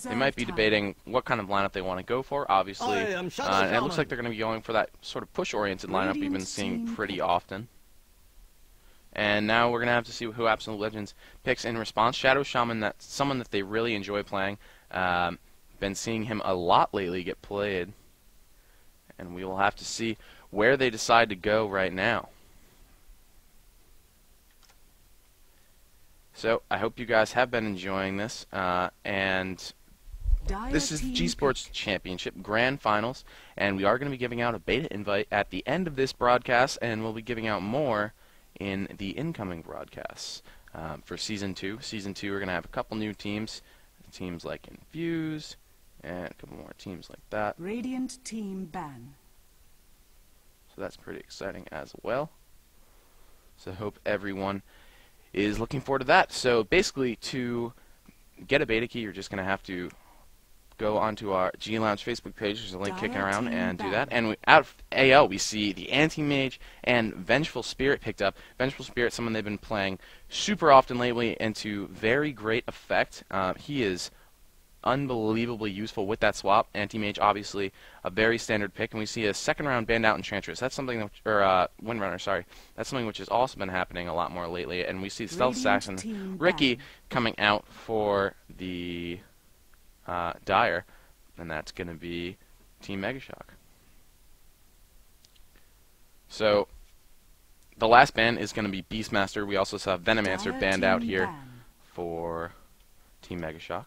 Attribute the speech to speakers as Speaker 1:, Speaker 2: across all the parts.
Speaker 1: They might be debating what kind of lineup they want to go for, obviously. And it looks like they're going to be going for that sort of push-oriented lineup we've been seeing pretty often. And now we're going to have to see who Absolute Legends picks in response. Shadow Shaman, that's someone that they really enjoy playing. Been seeing him a lot lately get played. And we will have to see where they decide to go right now. So I hope you guys have been enjoying this. And this is JeeSports Championship Grand Finals. And we are going to be giving out a beta invite at the end of this broadcast. And we'll be giving out more in the incoming broadcasts for Season 2. Season 2, we're going to have a couple new teams. Teams like Infuse, and a couple more teams like that.
Speaker 2: Radiant Team Ban.
Speaker 1: So that's pretty exciting as well. So I hope everyone is looking forward to that. So basically, to get a beta key, you're just going to have to go onto our G Lounge Facebook page. There's a link kicking around, and do that. And out of AL, we see the Anti-Mage and Vengeful Spirit picked up. Vengeful Spirit, someone they've been playing super often lately, and to very great effect. He is unbelievably useful with that swap. Anti-Mage, obviously, a very standard pick, and we see a second-round Band Out Enchantress. That's something that, or Windrunner, sorry. That's something which has also been happening a lot more lately, and we see Stealth Assassin Ricky coming out for the Dire, and that's going to be Team MegashocK. So the last ban is going to be Beastmaster. We also saw Venomancer banned out here for Team MegashocK.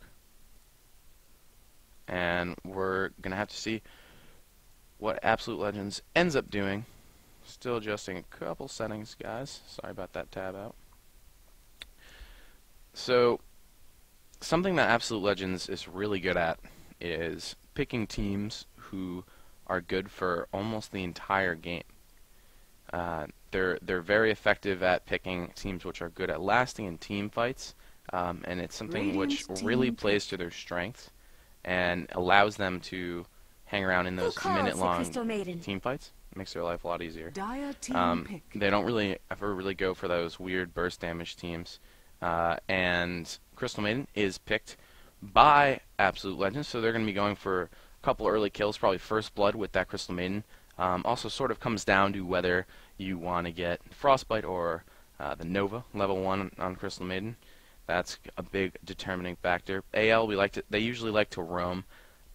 Speaker 1: And we're going to have to see what Absolute Legends ends up doing. Still adjusting a couple settings, guys. Sorry about that tab out. So something that Absolute Legends is really good at is picking teams who are good for almost the entire game. They're very effective at picking teams which are good at lasting in team fights, and it's something which really plays to their strengths and allows them to hang around in those minute-long team fights. It makes their life a lot easier. They don't ever really go for those weird burst damage teams, and Crystal Maiden is picked by Absolute Legends, so they're going to be going for a couple early kills, probably first blood with that Crystal Maiden. Also sort of comes down to whether you want to get Frostbite or the Nova level 1 on Crystal Maiden. That's a big determining factor. AL, they usually like to roam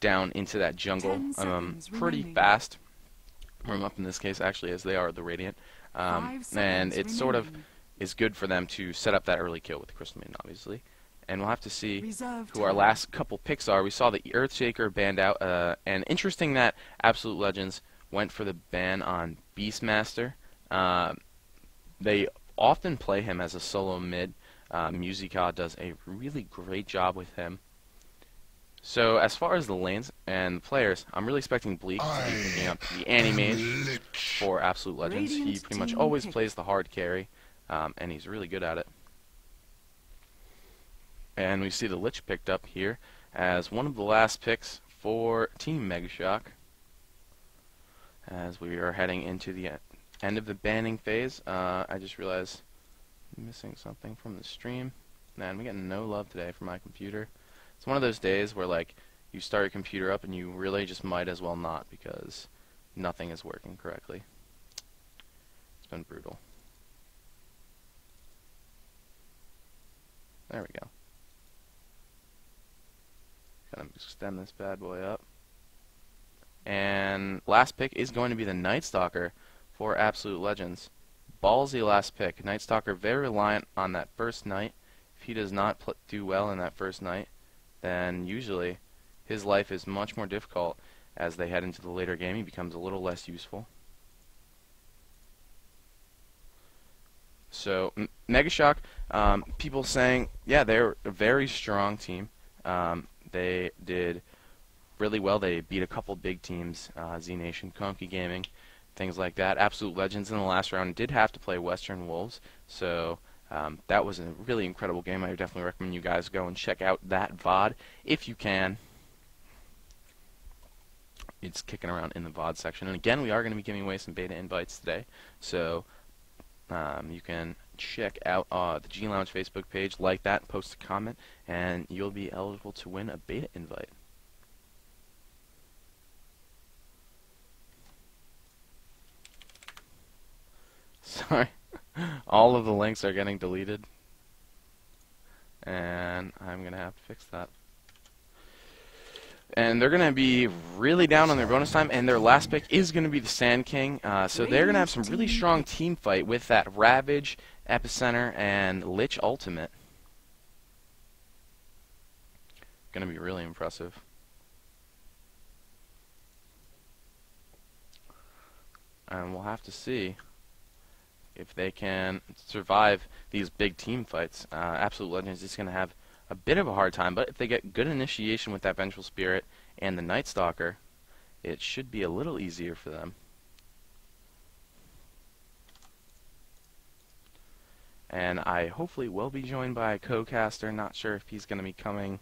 Speaker 1: down into that jungle pretty fast. Roam up in this case, actually, as they are the Radiant. And it sort of is good for them to set up that early kill with the Crystal Maiden, obviously. And we'll have to see who our last couple picks are. We saw the Earthshaker banned out, and interesting that Absolute Legends went for the ban on Beastmaster. They often play him as a solo mid. Musica does a really great job with him. So as far as the lanes and the players, I'm really expecting Bleak to be picking up the Anti-Mage for Absolute Legends. He pretty much always plays the hard carry, and he's really good at it. And we see the Lich picked up here as one of the last picks for Team MegashocK, as we are heading into the end of the banning phase. I just realized I'm missing something from the stream. Man, I'm getting no love today from my computer. It's one of those days where, like, you start your computer up and you really just might as well not, because nothing is working correctly. It's been brutal. There we go. Gonna extend this bad boy up. And last pick is going to be the Night Stalker for Absolute Legends. Ballsy last pick. Night Stalker very reliant on that first night. If he does not do well in that first night, then usually his life is much more difficult as they head into the later game. He becomes a little less useful. So MegashocK, people saying, yeah, they're a very strong team. They did really well. They beat a couple big teams, Z Nation, Conky Gaming, things like that. Absolute Legends in the last round did have to play Western Wolves, so that was a really incredible game. I would definitely recommend you guys go and check out that VOD if you can. It's kicking around in the VOD section. And again, we are going to be giving away some beta invites today, so You can check out the G Lounge Facebook page, like that, post a comment, and you'll be eligible to win a beta invite. Sorry, all of the links are getting deleted, and I'm going to have to fix that. And they're going to be really down on their bonus time, and their last pick is going to be the Sand King. So they're going to have some really strong team fight with that Ravage, Epicenter, and Lich Ultimate. Going to be really impressive. And we'll have to see if they can survive these big team fights. Absolute Legends is going to have a bit of a hard time, but if they get good initiation with that Vengeful Spirit and the Night Stalker, it should be a little easier for them. And I hopefully will be joined by a co-caster. Not sure if he's going to be coming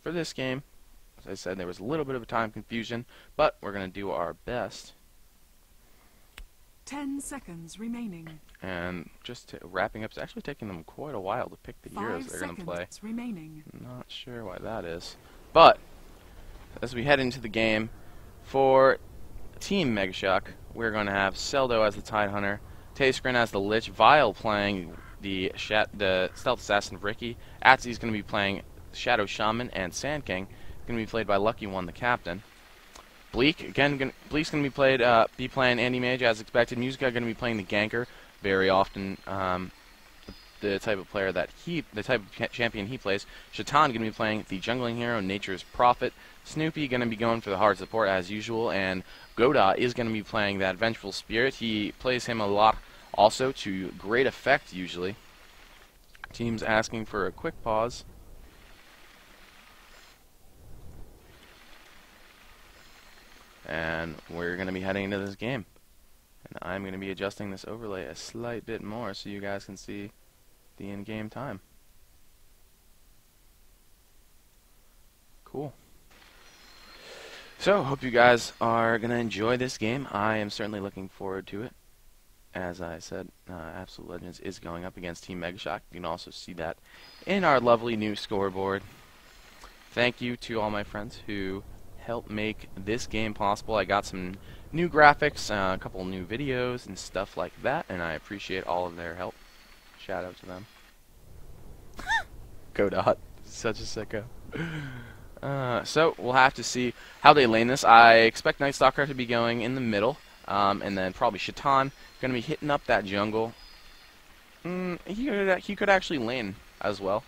Speaker 1: for this game. As I said, there was a little bit of a time confusion, but we're going to do our best.
Speaker 2: 10 seconds remaining.
Speaker 1: And just wrapping up, it's actually taking them quite a while to pick the heroes they're going to play.
Speaker 2: 5 seconds remaining.
Speaker 1: Not sure why that is. But as we head into the game, for Team MegashocK, we're going to have Seldo as the Tidehunter, Taskrin as the Lich, Vile playing the Stealth Assassin Ricky, Atsy's going to be playing Shadow Shaman, and Sand King going to be played by Lucky One, the Captain. Bleak's going to be playing Andy Mage as expected. Musica going to be playing the Ganker very often. The type of player that the type of champion he plays. Shaitan going to be playing the jungling hero, Nature's Prophet. Snoopy going to be going for the hard support as usual, and Goda is going to be playing that Vengeful Spirit. He plays him a lot, also to great effect usually. Team's asking for a quick pause. And we're going to be heading into this game. And I'm going to be adjusting this overlay a slight bit more so you guys can see the in-game time. Cool. So, hope you guys are going to enjoy this game. I am certainly looking forward to it. As I said, Absolute Legends is going up against Team MegashocK. You can also see that in our lovely new scoreboard. Thank you to all my friends who help make this game possible. I got some new graphics, a couple new videos and stuff like that, and I appreciate all of their help. Shout out to them. Go Dot, such a sicko. So we'll have to see how they lane this. I expect Night Stalker to be going in the middle, and then probably Shaitan going to be hitting up that jungle. He could actually lane as well.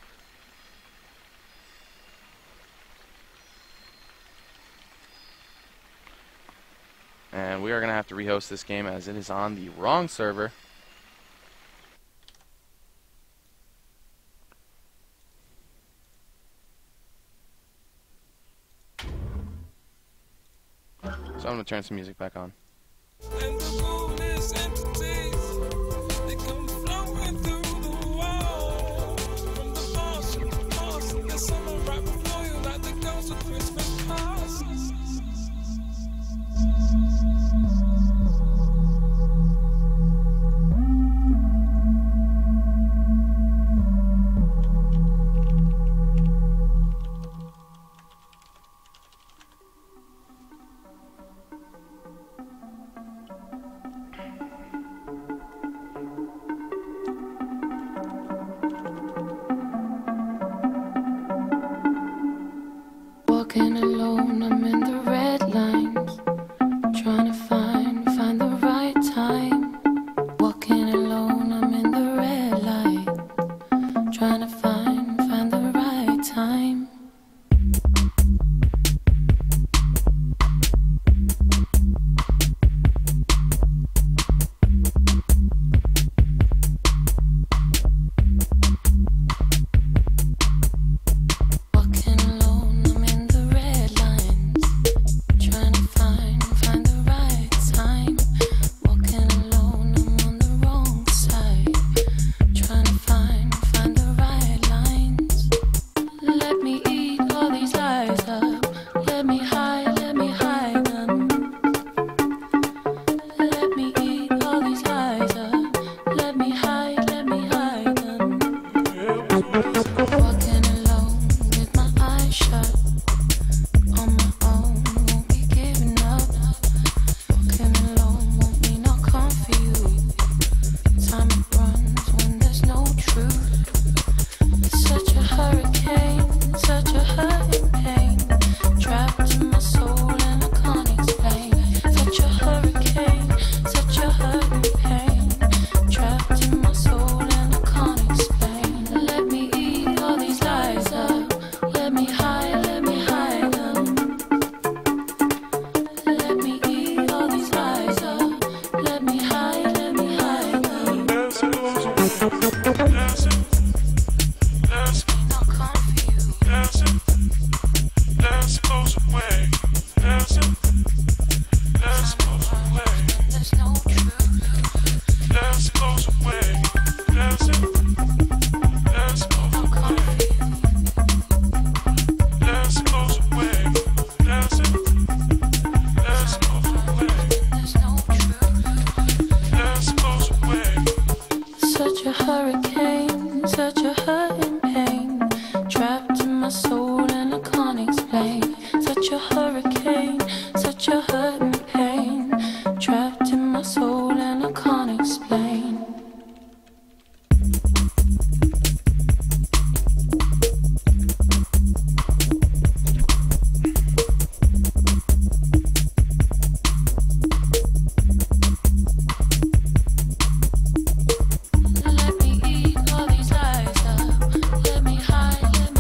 Speaker 1: And we are going to have to rehost this game as it is on the wrong server. So I'm going to turn some music back on. And the coolest entities, they come flowing through the wall. From the boss, the summer right before you, like the ghost of Christmas past.
Speaker 3: Walking alone, I'm in the red lines, trying to find the right time. Walking alone, I'm in the red light, trying to find the right time. Walking alone, I'm in the red lines. hide, let me hide them. Let me eat all these lies up. Let me hide them. Not confused. There's no truth. Not confused. There's no truth. Such a hurricane, such a hurt and pain, trapped in my soul and I can't explain. Such a hurricane, such a hurt and pain, trapped in my soul and I can't explain. Let me eat all these lies up. Let me hide them.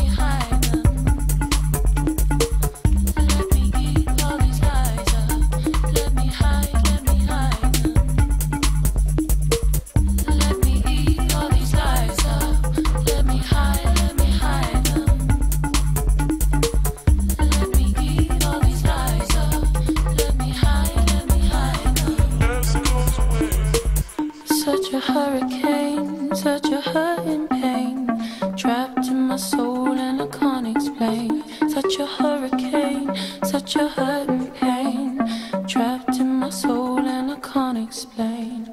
Speaker 3: Let me eat all these lies up. Let me hide them. Let me eat all these lies up. Let me hide them. Let me eat all these lies up. Let me hide them. Such a hurricane, such a hurt and pain, trapped in my soul and I can't explain. Such a hurricane, such a hurt and pain, trapped in my soul and I can't explain.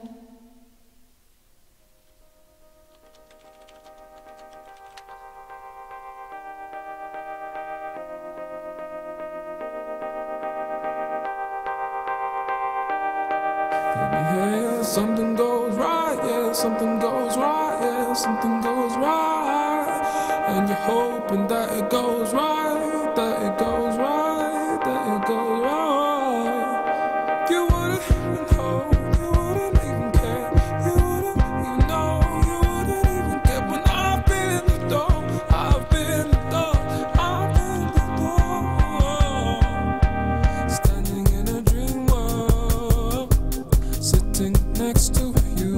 Speaker 4: Yeah, something goes right, yeah, something goes right, yeah, something goes right. And you're hoping that it goes right, that it goes right, that it goes right. You wouldn't even hope, you wouldn't even care, you wouldn't even know, you wouldn't even get when I've been the door, I've been the door, I've been the door. Standing in a dream world, sitting next to you,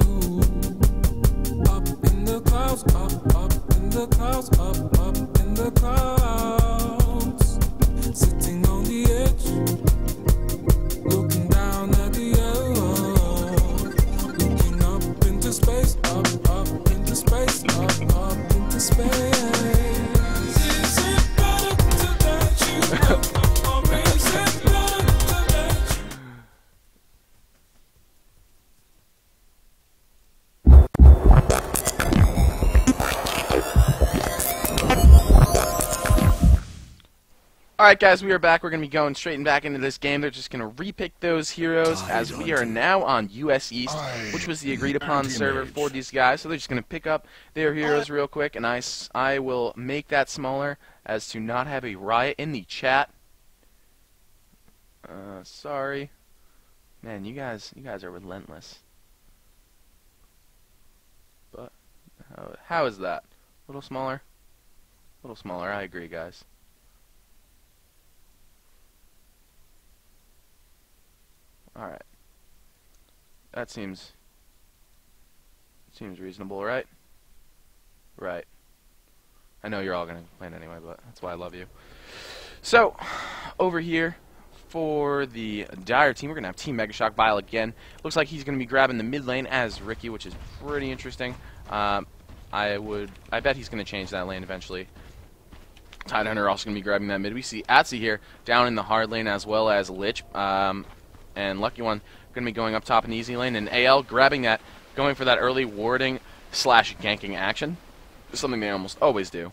Speaker 4: up in the clouds, up in the clouds, up in the clouds, sitting on the edge, looking down at the earth, looking up into space, up into space, up into space. Is it better to let you go, or is it better to let you?
Speaker 1: Alright guys, we are back. We're going to be going straight and back into this game. They're just going to repick those heroes as we are now on US East, which was the agreed upon server for these guys. So they're just going to pick up their heroes real quick, and I will make that smaller as to not have a riot in the chat. Sorry. Man, you guys are relentless. But how is that? A little smaller? A little smaller, I agree, guys. Alright. That seems reasonable, right? Right. I know you're all going to complain anyway, but that's why I love you. So, over here, for the Dire team, we're going to have Team MegashocK Bile again. Looks like he's going to be grabbing the mid lane as Ricky, which is pretty interesting. I bet he's going to change that lane eventually. Tidehunter also going to be grabbing that mid. We see Atsi here down in the hard lane as well as Lich. And Lucky One going to be going up top in the easy lane. And AL grabbing that, going for that early warding / ganking action. Something they almost always do.